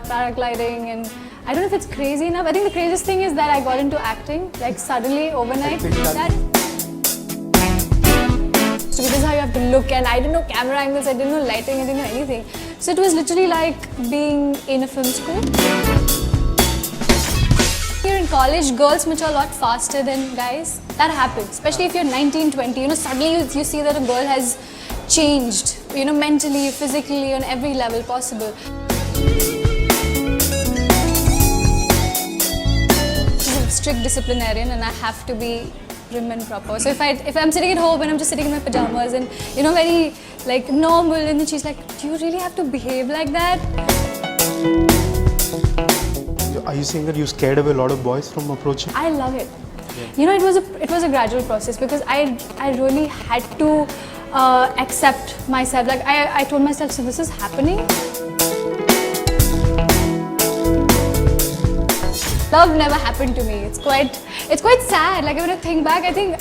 paragliding, and I don't know if it's crazy enough. I think the craziest thing is that I got into acting, like suddenly, overnight. So this is how you have to look, and I didn't know camera angles, I didn't know lighting, I didn't know anything. So it was literally like being in a film school. Here in college, girls mature a lot faster than guys. That happens, especially if you're 19, 20. You know, suddenly you see that a girl has changed, you know, mentally, physically, on every level possible. I'm a strict disciplinarian, and I have to be prim and proper. So if I'm sitting at home and I'm just sitting in my pajamas and, you know, very like normal, and then she's like, do you really have to behave like that? Are you saying that you scared away a lot of boys from approaching? I love it. Yeah. You know, it was a gradual process, because I really had to accept myself. Like I told myself, so this is happening. Love never happened to me. It's quite sad. Like when I think back, I think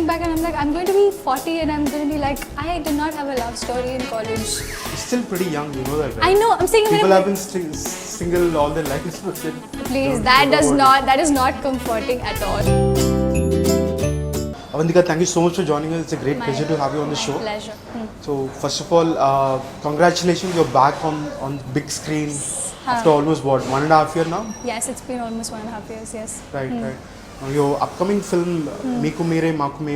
back and I'm like, I'm going to be 40 and I'm going to be like, I did not have a love story in college. You're still pretty young, you know that, right? I know. I'm saying people have been single all their lives, but please, that is not comforting at all. Avantika, thank you so much for joining us. It's a great pleasure to have you on the show. Pleasure. So first of all, congratulations, you're back on big screen after almost what, 1.5 years now? Yes, it's been almost 1.5 years, yes. Right. Now your upcoming film, Meeku Maaku I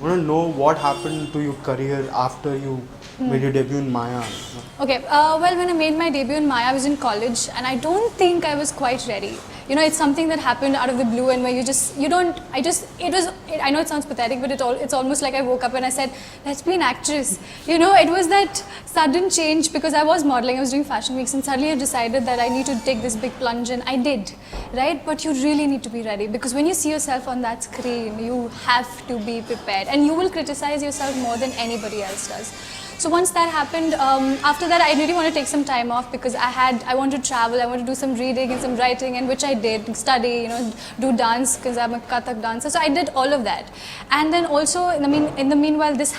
want to know what happened to your career after you made your debut in Maya. Okay, well, when I made my debut in Maya, I was in college, and I don't think I was quite ready. You know, it's something that happened out of the blue, and where I know it sounds pathetic, but it's almost like I woke up and I said, let's be an actress. You know, it was that sudden change, because I was modeling, I was doing fashion weeks, and suddenly I decided that I need to take this big plunge, and I did, right? But you really need to be ready, because when you see yourself on that screen, you have to be prepared, and you will criticize yourself more than anybody else does. So once that happened, after that I really want to take some time off, because I want to travel, I want to do some reading and some writing, and which I did, study, you know, do dance, because I'm a Kathak dancer. So I did all of that. And then also, in the meanwhile, this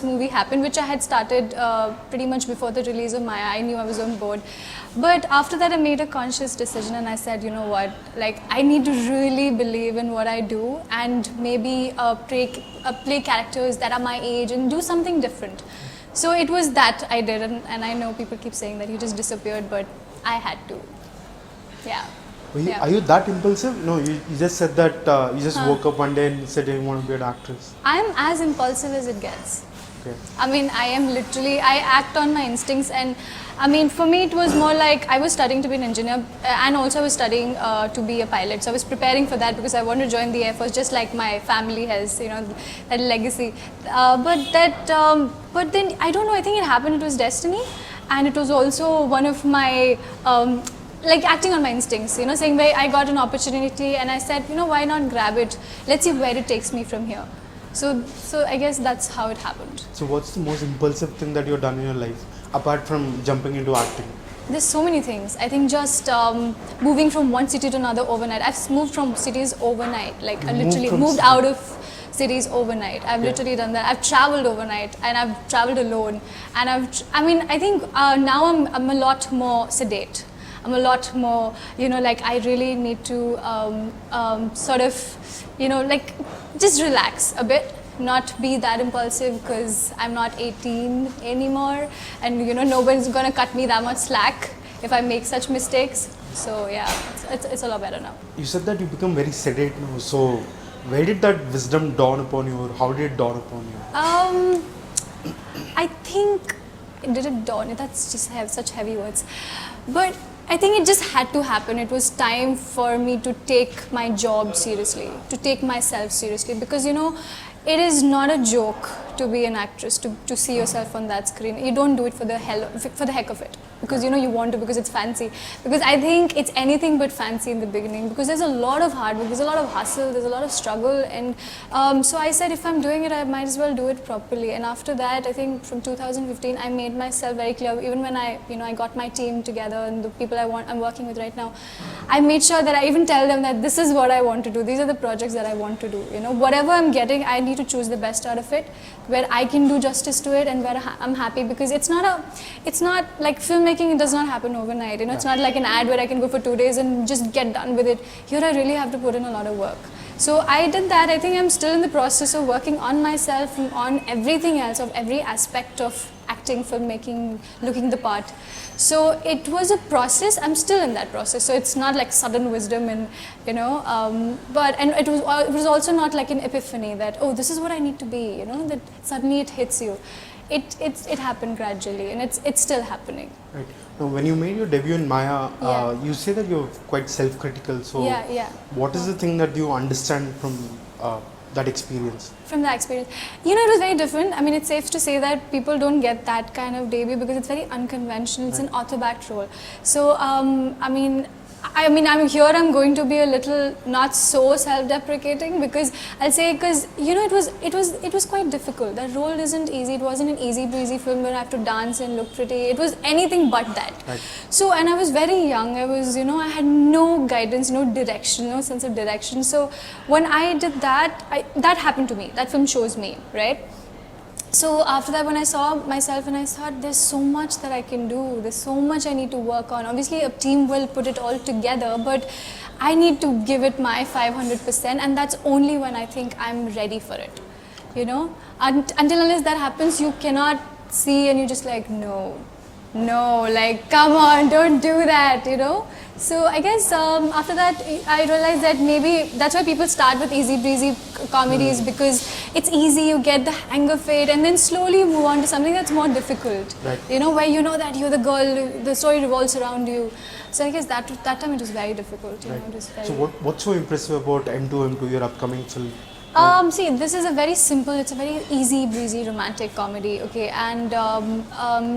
movie happened, which I had started pretty much before the release of Maya. I knew I was on board. But after that, I made a conscious decision, and I said, you know what, like I need to really believe in what I do, and maybe play characters that are my age and do something different. So it was that I did, and I know people keep saying that you just disappeared, but I had to. Yeah. Are you that impulsive? No, you just said that you just woke up one day and said you want to be an actress. I'm as impulsive as it gets. Okay. I mean, I act on my instincts, and I mean, for me it was more like I was studying to be an engineer, and also I was studying to be a pilot. So I was preparing for that, because I wanted to join the Air Force, just like my family has, you know, that legacy. But then, I don't know, I think it happened, it was destiny, and it was also one of my, like acting on my instincts, you know, saying, I got an opportunity and I said, you know, why not grab it? Let's see where it takes me from here. So I guess that's how it happened. So what's the most impulsive thing that you've done in your life, apart from jumping into acting? There's so many things. I think just moving from one city to another overnight. I've moved from cities overnight, like I literally moved out of cities overnight. I've literally done that. I've traveled overnight, and I've traveled alone. And I think now I'm a lot more sedate. I'm a lot more, you know, like I really need to sort of, you know, like just relax a bit, not be that impulsive, because I'm not 18 anymore, and you know, nobody's gonna cut me that much slack if I make such mistakes. So yeah, it's a lot better now. You said that you become very sedate now, so where did that wisdom dawn upon you, or how did it dawn upon you? I think, did it dawn? That's just such heavy words. But I think it just had to happen. It was time for me to take my job seriously, to take myself seriously, because you know, it is not a joke to be an actress, to see yourself on that screen. You don't do it for the heck of it, because you know you want to, because it's fancy. Because I think it's anything but fancy in the beginning, because there's a lot of hard work, there's a lot of hustle, there's a lot of struggle, and so I said, if I'm doing it, I might as well do it properly. And after that, I think from 2015, I made myself very clear. Even when I got my team together and the people I'm working with right now, I made sure that I even tell them that this is what I want to do. These are the projects that I want to do. You know, whatever I'm getting, I need to choose the best out of it, where I can do justice to it, and where I'm happy, because it's not like filmmaking filmmaking, it does not happen overnight. You know, it's not like an ad where I can go for 2 days and just get done with it. Here, I really have to put in a lot of work. So I did that. I think I'm still in the process of working on myself and on everything else, of every aspect of acting, filmmaking, looking the part. So it was a process. I'm still in that process. So it's not like sudden wisdom, and you know, and it was also not like an epiphany that, oh, this is what I need to be. You know, that suddenly it hits you. It happened gradually, and it's still happening. Right. Now, when you made your debut in Maya, you say that you're quite self-critical. So, what is the thing that you understand from that experience? From that experience, you know, it was very different. I mean, it's safe to say that people don't get that kind of debut because it's very unconventional. It's an author-backed role. So, I'm here. I'm going to be a little not so self-deprecating because I'll say, because you know, it was quite difficult. That role isn't easy. It wasn't an easy breezy film where I have to dance and look pretty. It was anything but that. Right. So, and I was very young. I was, you know, I had no guidance, no direction, no sense of direction. So when I did that, that happened to me. That film shows me, right? So after that, when I saw myself and I thought, there's so much that I can do, there's so much I need to work on. Obviously a team will put it all together, but I need to give it my 500%, and that's only when I think I'm ready for it, you know. Until unless that happens, you cannot see and you're just like, no, like come on, don't do that, you know. So I guess after that I realized that maybe that's why people start with easy breezy comedies, because it's easy, you get the hang of it, and then slowly you move on to something that's more difficult, you know, where you know that you're the girl, the story revolves around you. So I guess that time it was very difficult, you know. It was very. So what's so impressive about M2M2, your upcoming film? See, this is a very simple, it's a very easy breezy romantic comedy, okay, and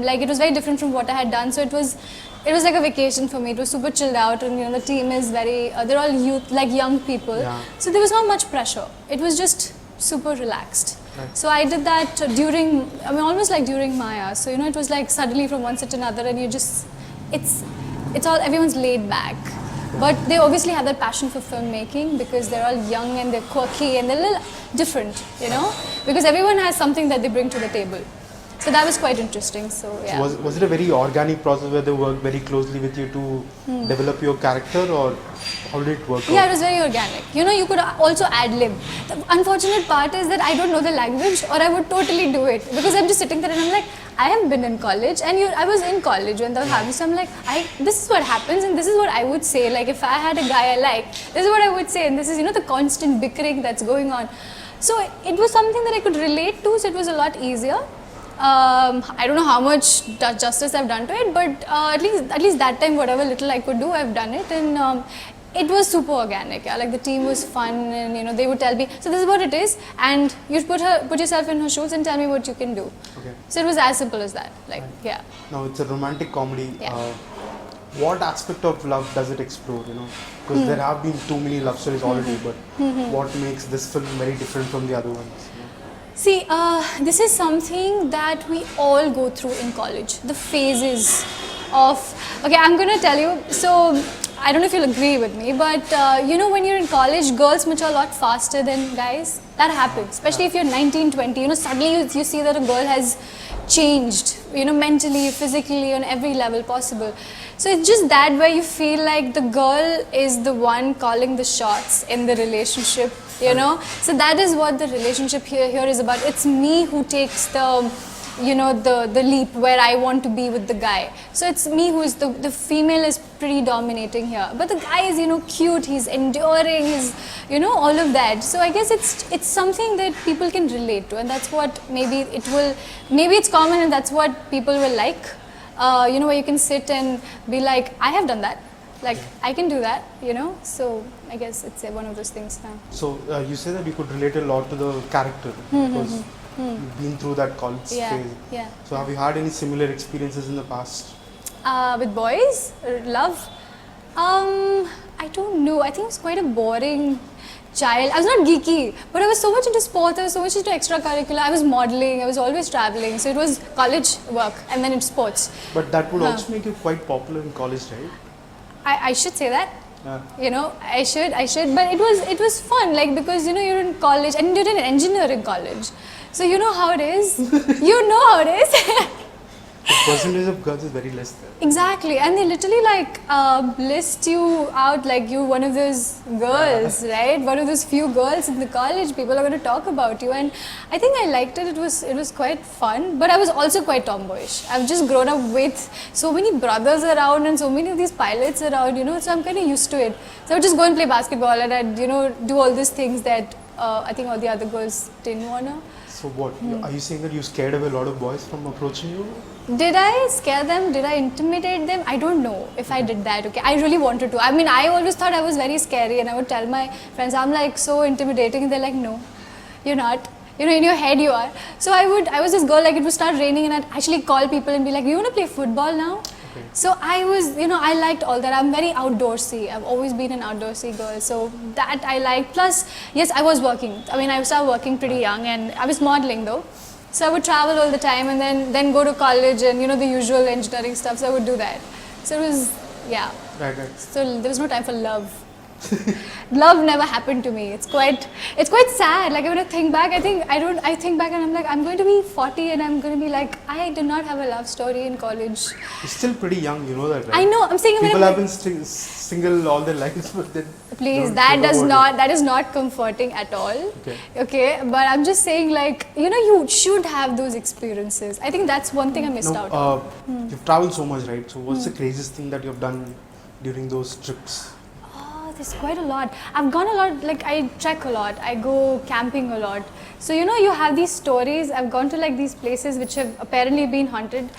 like it was very different from what I had done. So it was like a vacation for me. It was super chilled out, and you know, the team is very they're all youth, like young people, so there was not much pressure. It was just super relaxed. So I did that during, almost like during Maya. So you know, it was like suddenly from one set to another, and you just, it's all, everyone's laid back. But they obviously have that passion for filmmaking because they're all young and they're quirky and they're a little different, you know, because everyone has something that they bring to the table. So that was quite interesting. So yeah. So was it a very organic process where they worked very closely with you to develop your character, or how did it work out? Yeah, it was very organic. You know, you could also ad-lib. The unfortunate part is that I don't know the language, or I would totally do it because I'm just sitting there and I'm like, I haven't been in college, and I was in college when they were having, so I'm like, this is what happens, and this is what I would say. Like if I had a guy I like, this is what I would say, and this is, you know, the constant bickering that's going on. So it was something that I could relate to, so it was a lot easier. I don't know how much justice I've done to it, but at least that time, whatever little I could do, I've done it, and it was super organic. Yeah? Like the team was fun, and you know, they would tell me, so this is what it is, and you put yourself in her shoes and tell me what you can do. Okay. So it was as simple as that. Like yeah. Now it's a romantic comedy. Yeah. What aspect of love does it explore? You know, because there have been too many love stories already, but what makes this film very different from the other ones? See, this is something that we all go through in college. The phases of, okay, I'm going to tell you, so I don't know if you'll agree with me, but you know, when you're in college, girls mature a lot faster than guys. That happens, especially if you're 19, 20, you know, suddenly you see that a girl has changed, you know, mentally, physically, on every level possible. So it's just that where you feel like the girl is the one calling the shots in the relationship, you know. So that is what the relationship here is about. It's me who takes the, you know, the leap where I want to be with the guy. So it's me who is the female is pretty dominating here, but the guy is, you know, cute, he's enduring, he's, you know, all of that. So I guess it's something that people can relate to, and that's what maybe it's common, and that's what people will like. You know, where you can sit and be like, I have done that, like I can do that, you know. So I guess it's one of those things now. So you say that you could relate a lot to the character because you've been through that college phase. Yeah. So have you had any similar experiences in the past? With boys, love? I don't know. I think it's quite a boring child. I was not geeky, but I was so much into sports, I was so much into extracurricular, I was modeling, I was always traveling, so it was college work and then it's sports. But that would also make you quite popular in college, right? I should say that. You know, I should, but it was fun, like, because you know, you're in college and you're an engineer in college, so you know how it is. You know how it is. percentage of girls is very less there. Exactly, and they literally like list you out like you one of those girls, right? One of those few girls in the college. People are going to talk about you, and I think I liked it. It was quite fun, but I was also quite tomboyish. I've just grown up with so many brothers around and so many of these pilots around, you know. So I'm kind of used to it. So I would just go and play basketball, and I'd do all these things that I think all the other girls didn't wanna. So what? Are you saying that you scared away a lot of boys from approaching you? Did I scare them? Did I intimidate them? I don't know if I did that, okay. I really wanted to. I mean, I always thought I was very scary, and I would tell my friends, I'm like so intimidating, and they're like, no, you're not. You know, in your head you are. So I was this girl, like it would start raining and I'd actually call people and be like, you want to play football now? Okay. So I was, I liked all that. I'm very outdoorsy. I've always been an outdoorsy girl. So that I liked. Plus, yes, I was working. I mean, I started working pretty young, and I was modeling though. So I would travel all the time and then go to college and, the usual engineering stuff. So I would do that. So it was, yeah. Right. So there was no time for love. Love never happened to me. It's quite sad. Like when I think back, I think back and I'm like, I'm going to be 40 and I'm going to be like, I did not have a love story in college. You're still pretty young, you know that, right? I know. I'm saying people have been single all their lives, but then please, that is not comforting at all. Okay, but I'm just saying, like, you should have those experiences. I think that's one thing I missed out on. You've traveled so much, right? So what's the craziest thing that you've done during those trips? There's quite a lot. I've gone a lot, like I trek a lot, I go camping a lot. So you have these stories. I've gone to like these places which have apparently been haunted.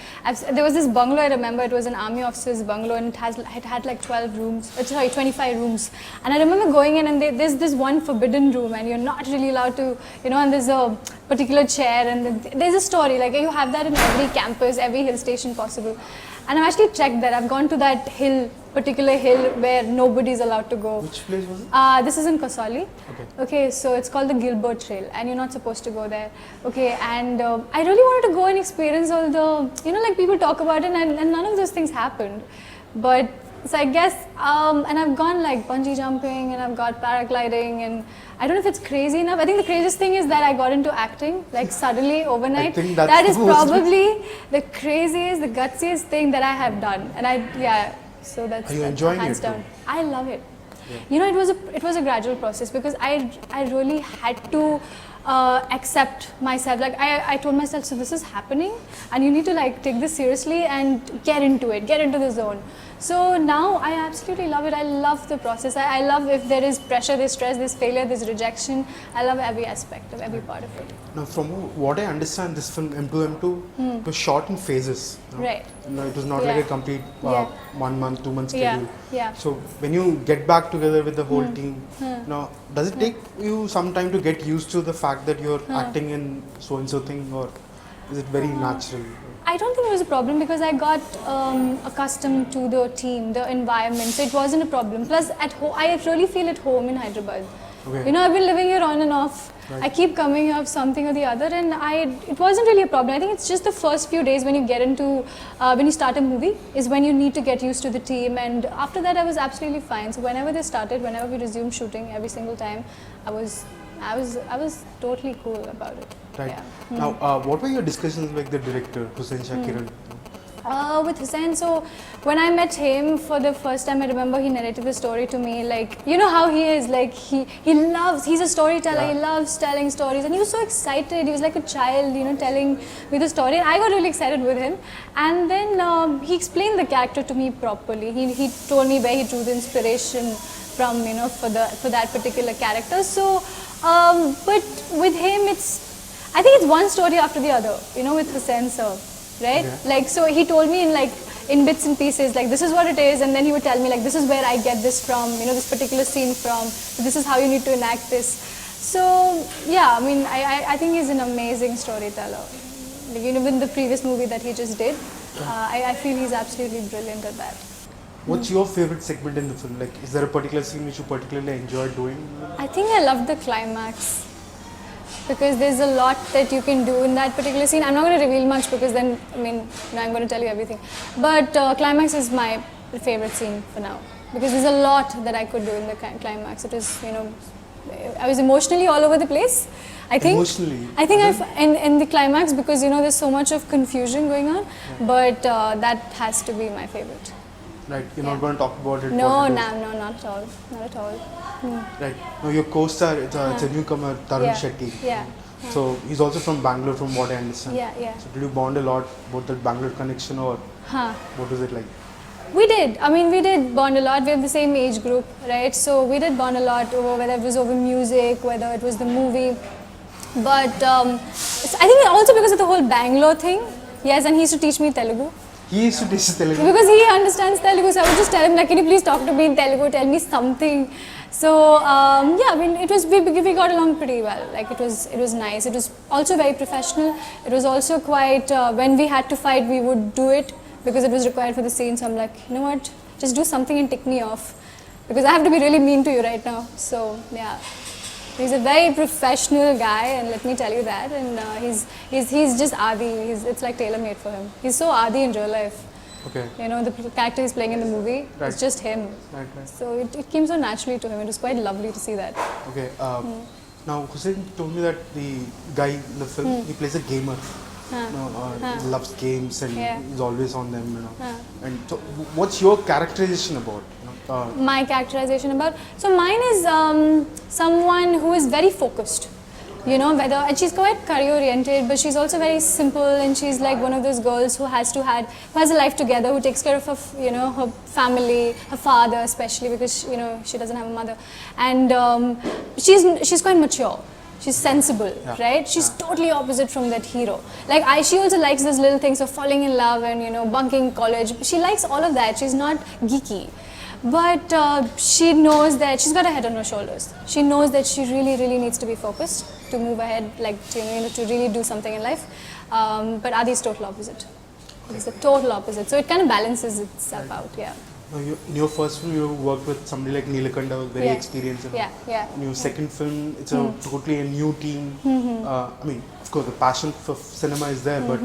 There was this bungalow, I remember, it was an army officer's bungalow, and it had like 25 rooms. And I remember going in, and there's this one forbidden room, and you're not really allowed to, and there's a particular chair, and there's a story, like you have that in every campus, every hill station possible. And I've actually checked that. I've gone to that particular hill where nobody's allowed to go. Which place was it? This is in Kasauli. Okay, so it's called the Gilbert Trail, and you're not supposed to go there. Okay, and I really wanted to go and experience all the, like people talk about it, and none of those things happened. But, so I guess, and I've gone like bungee jumping, and I've got paragliding, and I don't know if it's crazy enough. I think the craziest thing is that I got into acting, like suddenly, overnight. I think that's that is probably the craziest, the gutsiest thing that I have done. And so that's Are you enjoying hands it down. too? I love it. Yeah. It was a gradual process, because I really had to accept myself. Like I told myself, so this is happening, and you need to like take this seriously and get into it, get into the zone. So now I absolutely love it. I love the process. I love if there is pressure, there's stress, there's failure, there's rejection. I love every aspect of every part of it. Now, from what I understand, this film M2 was shot in phases. Right. It was not like a complete 1 month, 2 month schedule. Yeah. So when you get back together with the whole team, now does it take you some time to get used to the fact that you're acting in so and so thing, or is it very natural? I don't think it was a problem, because I got accustomed to the team, the environment, so it wasn't a problem. Plus, at home, I really feel at home in Hyderabad. Okay. I've been living here on and off. Right. I keep coming here of something or the other, and it wasn't really a problem. I think it's just the first few days when you get into, when you start a movie, is when you need to get used to the team, and after that I was absolutely fine. So whenever they started, whenever we resumed shooting, every single time, I was totally cool about it. Right. Yeah. Now, what were your discussions with the director, Hussain Shakiran? With Hussain, so when I met him for the first time, I remember he narrated the story to me, like, you know how he is, like he's a storyteller, he loves telling stories, and he was so excited, he was like a child, telling me the story, and I got really excited with him. And then he explained the character to me properly. He told me where he drew the inspiration from, for that particular character. So, but with him, I think it's one story after the other, with Hussain sir. Right? Yeah. Like, so he told me in bits and pieces, like, this is what it is, and then he would tell me, like, this is where I get this from, this particular scene from, this is how you need to enact this. So, yeah, I mean, I think he's an amazing storyteller. Like, with the previous movie that he just did, I feel he's absolutely brilliant at that. What's your favorite segment in the film? Like, is there a particular scene which you particularly enjoyed doing? I think I loved the climax, because there's a lot that you can do in that particular scene. I'm not going to reveal much, because then, I'm going to tell you everything. But climax is my favorite scene for now, because there's a lot that I could do in the climax. It was, I was emotionally all over the place. I think emotionally. I think in the climax, because there's so much of confusion going on, but that has to be my favorite. Right, you're not going to talk about it. No, not at all, not at all. Right, now your co-star, it's a newcomer, Tharun Shetty. Yeah. So he's also from Bangalore, from what I understand. Yeah. So did you bond a lot about that Bangalore connection, or what was it like? We did. I mean, we did bond a lot. We have the same age group, right? So we did bond a lot, whether it was over music, whether it was the movie. But I think also because of the whole Bangalore thing. Yes, and he used to teach me Telugu. He used to teach Telugu? Because he understands Telugu, so I would just tell him, like, can you please talk to me in Telugu, tell me something. So yeah, I mean, we got along pretty well. Like, it was nice. It was also very professional. It was also quite, when we had to fight, we would do it, because it was required for the scene. So I'm like, you know what, just do something and tick me off, because I have to be really mean to you right now. So yeah, he's a very professional guy, and let me tell you that. And he's just Adi. It's like tailor-made for him. He's so Adi in real life. Okay. The character he's playing in the movie, it's just him. Right. So it came so naturally to him. It was quite lovely to see that. Okay. Now Hussein told me that the guy in the film, he plays a gamer. He loves games and he's always on them. And so, what's your characterization about? My characterization about? So mine is someone who is very focused. And she's quite career oriented, but she's also very simple, and she's like one of those girls who has a life together, who takes care of her, her family, her father especially, because she doesn't have a mother, and she's quite mature. She's sensible, right? She's totally opposite from that hero. Like she also likes those little things of falling in love and bunking college. She likes all of that. She's not geeky. But she knows that she's got her head on her shoulders. She knows that she really, really needs to be focused to move ahead, like to really do something in life. But Adi is total opposite. It's the total opposite. So it kind of balances itself out. Yeah. Now in your first film, you worked with somebody like Neelakanta, who's very experienced. Yeah. In your second film, it's a totally a new team. I mean, of course, the passion for cinema is there, but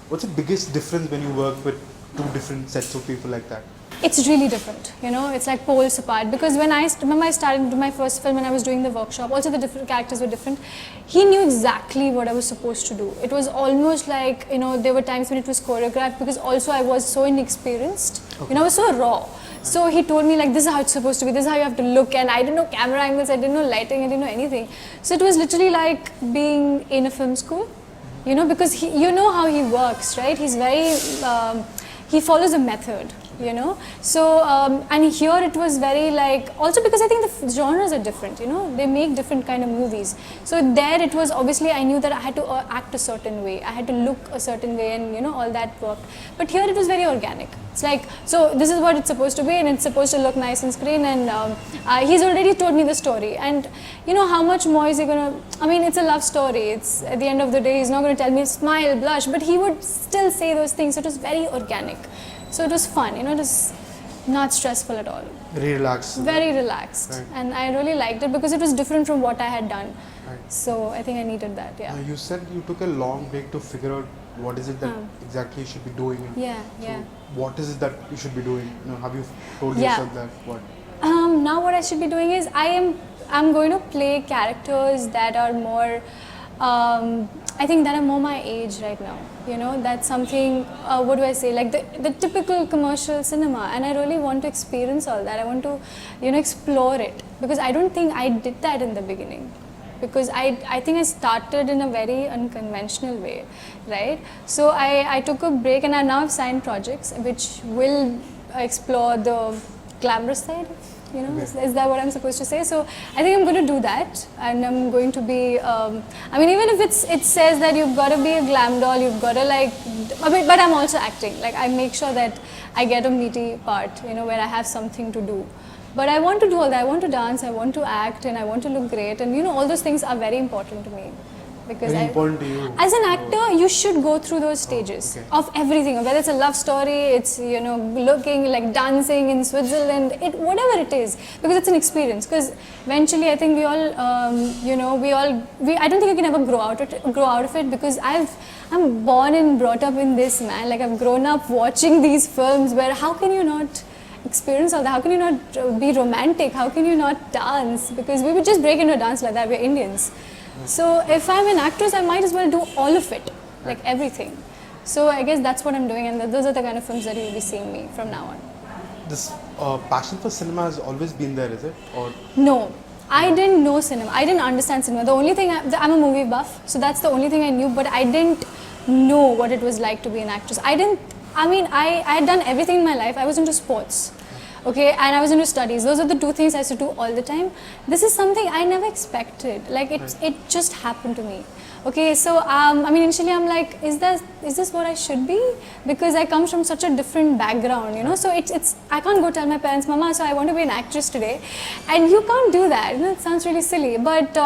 what's the biggest difference when you work with two different sets of people like that? It's really different, it's like poles apart, because when I started my first film and I was doing the workshop, also the different characters were different. He knew exactly what I was supposed to do. It was almost like, there were times when it was choreographed, because also I was so inexperienced, I was so raw. So he told me, like, this is how it's supposed to be, this is how you have to look, and I didn't know camera angles, I didn't know lighting, I didn't know anything. So it was literally like being in a film school, because he, how he works, right? He's very, he follows a method. So and here it was very like, also because I think the genres are different, they make different kind of movies. So there it was, obviously I knew that I had to act a certain way, I had to look a certain way, and all that work. But here it was very organic. It's like, so this is what it's supposed to be, and it's supposed to look nice on screen, and he's already told me the story, and how much more is he gonna, I mean, it's a love story, it's at the end of the day, he's not gonna tell me smile, blush, but he would still say those things. So it was very organic. So it was fun, it was not stressful at all. Very relaxed. Very relaxed. Right. And I really liked it because it was different from what I had done. Right. So I think I needed that, yeah. You said you took a long break to figure out what is it that exactly you should be doing. So what is it that you should be doing? Have you told yourself that? What? Now what I should be doing is, I'm going to play characters that are more, I think that are more my age right now. That's something, what do I say, like the typical commercial cinema, and I really want to experience all that. I want to, explore it, because I don't think I did that in the beginning, because I think I started in a very unconventional way, right? So I took a break, and I now have signed projects which will explore the glamorous side. Is that what I'm supposed to say? So I think I'm going to do that, and I'm going to be, I mean, even if it says that you've got to be a glam doll, you've got to like, but I'm also acting. Like, I make sure that I get a meaty part, where I have something to do. But I want to do all that. I want to dance, I want to act, and I want to look great, and all those things are very important to me. Because very important to you. As an actor, you should go through those stages of everything, whether it's a love story, it's looking like dancing in Switzerland, whatever it is, because it's an experience. Because eventually, I think we all, I don't think you can ever grow out of it, because I'm born and brought up in this, man. Like, I've grown up watching these films where how can you not experience all that? How can you not be romantic? How can you not dance? Because we would just break into a dance like that. We're Indians. So if I'm an actress, I might as well do all of it, like everything. So I guess that's what I'm doing, and those are the kind of films that you'll be seeing me from now on. This passion for cinema has always been there, is it? Or No, I didn't know cinema. I didn't understand cinema. The only thing, I'm a movie buff, so that's the only thing I knew, but I didn't know what it was like to be an actress. I had done everything in my life. I was into sports, okay, and I was into studies. Those are the two things I used to do all the time. This is something I never expected. Like, it just happened to me. Okay, so initially I'm like, is this what I should be? Because I come from such a different background, you know. So it's I can't go tell my parents, Mama, so I want to be an actress today, and you can't do that. You know, it sounds really silly, but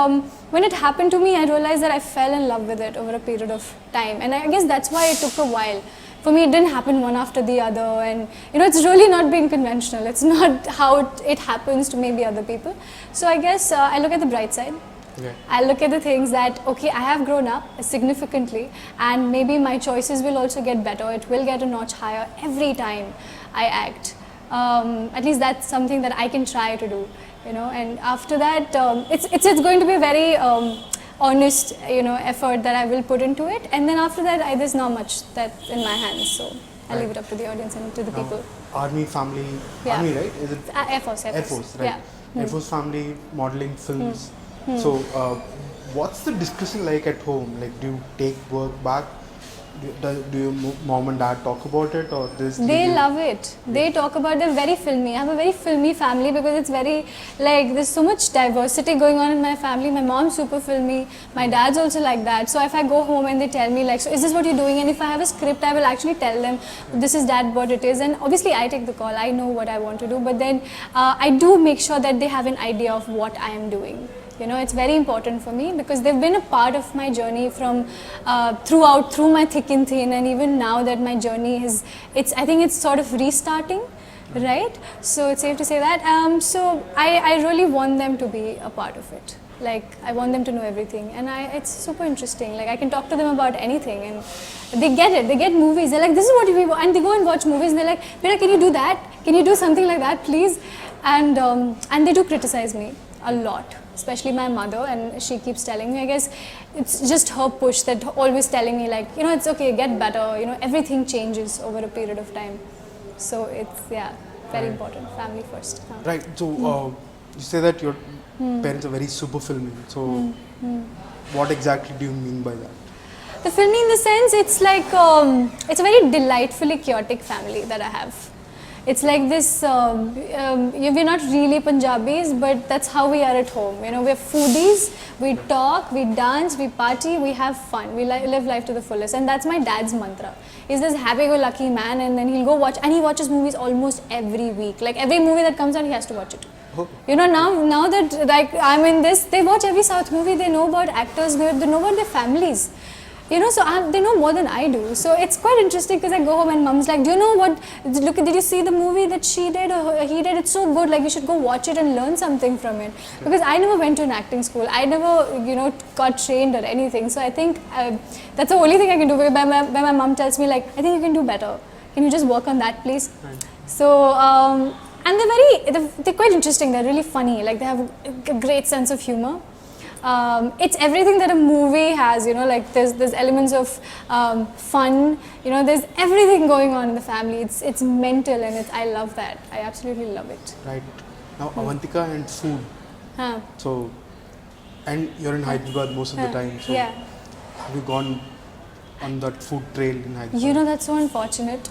when it happened to me, I realized that I fell in love with it over a period of time, and I guess that's why it took a while. For me, it didn't happen one after the other, and you know, it's really not being conventional. It's not how it happens to maybe other people. So I guess I look at the bright side. okay. I look at the things that, okay, I have grown up significantly, and maybe my choices will also get better. It will get a notch higher every time I act. At least that's something that I can try to do, you know. And after that, it's going to be a very honest, you know, effort that I will put into it. And then after that, there's not much that's in my hands. So I leave it up to the audience and to the people. Army family, Yeah. Army, right? Is it Air Force, Air Force, right? Yeah. Air Force family, modeling, films. So, what's the discussion like at home? Like, do you take work back? Do your mom and dad talk about it, or this? They love it. They talk about. They're very filmy. I have a very filmy family because it's very like there's so much diversity going on in my family. My mom's super filmy. My dad's also like that. So if I go home and they tell me like, so is this what you're doing? And if I have a script, I will actually tell them, this is dad what it is. And obviously I take the call. I know what I want to do. But then I do make sure that they have an idea of what I am doing. You know, it's very important for me because they've been a part of my journey from through my thick and thin, and even now that my journey is, I think it's sort of restarting, right? So it's safe to say that. So I really want them to be a part of it. Like, I want them to know everything, and it's super interesting. Like, I can talk to them about anything, and they get it. They get movies. They're like, this is what we want, and they go and watch movies. And they're like, Beta, can you do that? Can you do something like that, please? And they do criticize me a lot. Especially my mother, and she keeps telling me, I guess it's just her push that always telling me like, you know, it's okay, get better, you know, everything changes over a period of time. So it's, yeah, very important, family first. Right, so you say that your parents are very super filmy, so what exactly do you mean by that? The filmy in the sense, it's like, it's a very delightfully chaotic family that I have. It's like this, we're not really Punjabis, but that's how we are at home. You know, we're foodies, we talk, we dance, we party, we have fun, we live life to the fullest. And that's my dad's mantra. He's this happy-go-lucky man, and then he'll go watch, and he watches movies almost every week. Like, every movie that comes out, he has to watch it. Oh. You know, now that like I'm in this, they watch every South movie, they know about actors, they know about their families. You know, so they know more than I do. So it's quite interesting because I go home and mom's like, do you know what, look, did you see the movie that she did or he did? It's so good, like you should go watch it and learn something from it. Because I never went to an acting school. I never, you know, got trained or anything. So I think that's the only thing I can do. When my mom tells me like, I think you can do better. Can you just work on that, please? Right. So, and they're quite interesting. They're really funny. Like, they have a great sense of humor. It's everything that a movie has, you know, like there's elements of fun, you know, there's everything going on in the family. It's mental, and I love that. I absolutely love it. Right. Now, Avantika and food. So, and you're in Hyderabad most of the time. So yeah. Have you gone on that food trail in Hyderabad? You know, that's so unfortunate.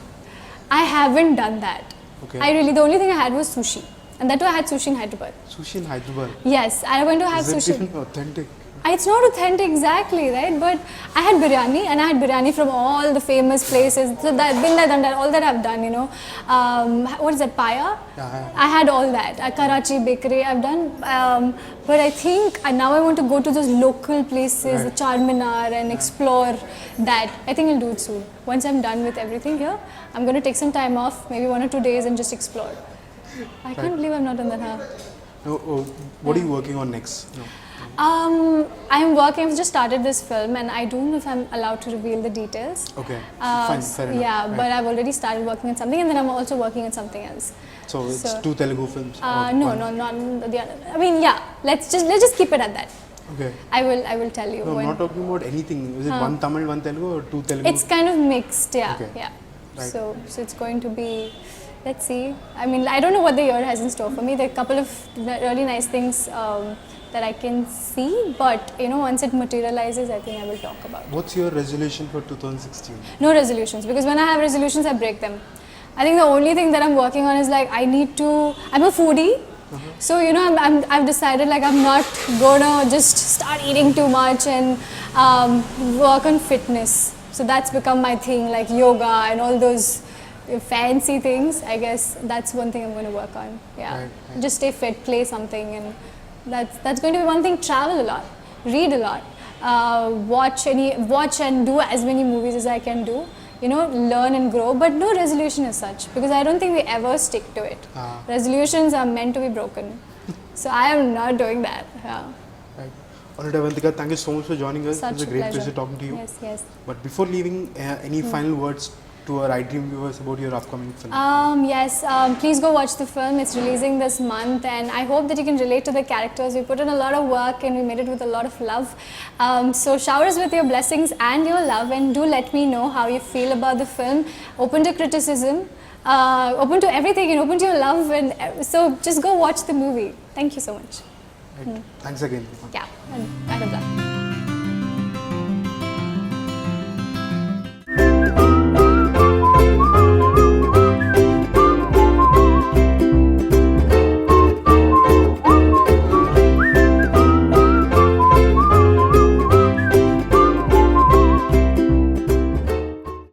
I haven't done that. Okay. The only thing I had was sushi. And that too, I had sushi in Hyderabad. Sushi in Hyderabad? Yes, I went to have sushi. Is it even authentic? It's not authentic exactly, right? But I had biryani, and I had biryani from all the famous places. So that, been there, done that, all that I've done, you know. What is that, Paya? Yeah. I had all that. Karachi bakery, I've done. But I think now I want to go to those local places, the Charminar, and explore that. I think I'll do it soon. Once I'm done with everything here, I'm going to take some time off, maybe 1 or 2 days, and just explore. I can't believe I've not done that. No, what are you working on next? No. I've just started this film, and I don't know if I'm allowed to reveal the details. Okay, fine, fair enough. Yeah, right. But I've already started working on something, and then I'm also working on something else. So it's 2 Telugu films? No, not the other. I mean, yeah, let's just keep it at that. Okay. I will tell you. No, I'm not talking about anything. Is it one Tamil, one Telugu, or two Telugu? It's kind of mixed, yeah. Okay. Yeah. Right. So it's going to be, let's see. I mean, I don't know what the year has in store for me. There are a couple of really nice things that I can see, but you know, once it materializes, I think I will talk about it. What's your resolution for 2016? No resolutions, because when I have resolutions, I break them. I think the only thing that I'm working on is like I'm a foodie. So you know, I've decided like I'm not gonna just start eating too much and work on fitness. So that's become my thing, like yoga and all those fancy things. I guess that's one thing I'm going to work on. Yeah, Right. just stay fit, play something, and that's going to be one thing. Travel a lot, read a lot, watch and do as many movies as I can do. You know, learn and grow, but no resolution as such, because I don't think we ever stick to it. Resolutions are meant to be broken. So I am not doing that. Yeah. Right. Alright, Avantika, thank you so much for joining us. Such It was a a great pleasure. pleasure talking to you. Yes, yes. But before leaving, any final words to our iDream viewers about your upcoming film? Yes, please go watch the film. It's releasing this month, and I hope that you can relate to the characters. We put in a lot of work and we made it with a lot of love. So shower us with your blessings and your love, and do let me know how you feel about the film. Open to criticism, open to everything, and open to your love. And so just go watch the movie. Thank you so much. Right. Thanks again. Yeah, and bye bye.